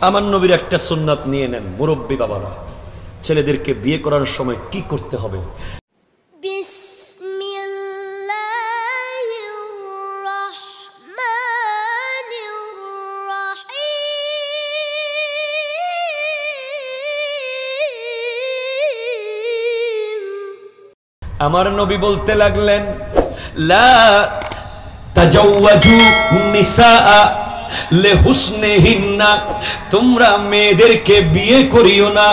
আমার নবীর একটা সুন্নাত নিয়ে নেন মুরব্বী বাবারা, ছেলেদেরকে বিয়ে করার সময় কি করতে হবে। আমার নবী বলতে লাগলেন, লা তাজাওয়াজু নিসা লিহুসনিহিন্না, তোমরা মেয়েদেরকে বিয়ে করিও না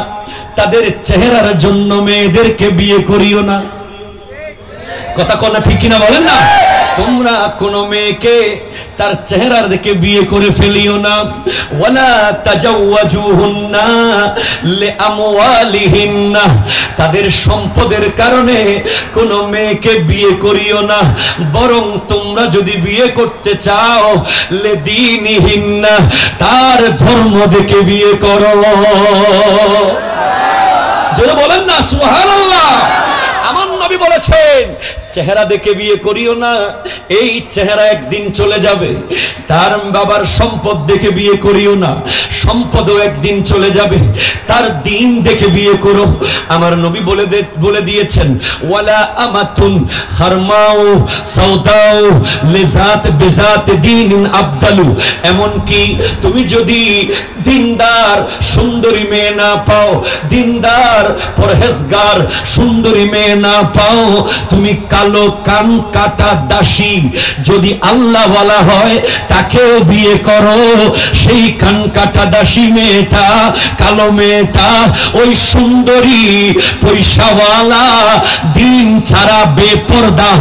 তাদের চেহারার জন্য, মেয়েদেরকে বিয়ে করিও না। কথা কোনা ঠিক কিনা বলেন না? তোমরা কোন মেয়েকে তার চেহারার দিকে বিয়ে করে ফেলিও না। ওয়ালা তাজাওয়াজুহুন্না লিআমওয়ালিহিন্না, তাদের সম্পদের কারণে কোন মেয়েকে বিয়ে করিও না, বরং তোমরা যদি বিয়ে করতে চাও লিদীনিহিন্না, তার ধর্ম দেখে বিয়ে করো। জোরে বলেন না সুবহানাল্লাহ। আমার নবী বলেছেন চেহারা দেখে বিয়ে করিও না, এই চেহারা একদিন চলে যাবে। তার বাবার সম্পদ দেখে বিয়ে করিও না, সম্পদও একদিন চলে যাবে। তার দিন দেখে বিয়ে করো। আমার নবী বলে দিয়েছেন, ওয়ালা আমাতুন খারমাউ সাউদাউ লিজাত বিজাত দীনিন আবদালু, এমন কি তুমি যদি দিনদার সুন্দরী মেয়ে না পাও, দিনদার পরহেজগার সুন্দরী মেয়ে না পাও, তুমি কালো কান কাটা দাসী যদি আল্লাহ ওয়ালা হয় তাকেও বিয়ে করো। সেই কান কাটা দাসী মেয়েটা, কালো মেয়েটা, ওই সুন্দরী পয়সাওয়ালা দিন ছাড়া বেপরদা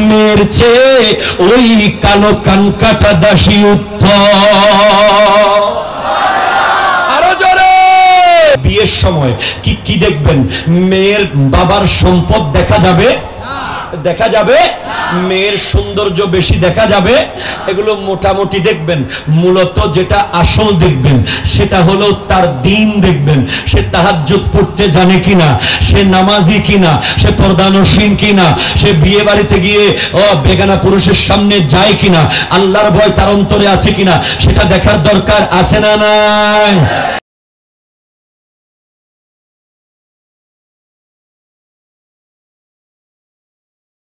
মেয়ের চেয়ে ওই কালো কান কাটা দাসী উত্তম। আরো জোরে। বিয়ের সময় কি কি দেখবেন? মেয়ের বাবার সম্পদ দেখা যাবে, দেখা যাবে মেয়ের সৌন্দর্য বেশি দেখা যাবে, এগুলো মোটামুটি দেখবেন। মূলত যেটা আসল দেখবেন সেটা হলো তার দিন দেখবেন। সে তাহাজ্জুদ পড়তে জানে কিনা, সে নামাজি কিনা, সে পর্দানসীন কিনা, সে বিয়ে বাড়িতে গিয়ে বেগানা পুরুষের সামনে যায় কিনা, আল্লাহর ভয় তার অন্তরে আছে কিনা, সেটা দেখার দরকার আছে না নাই?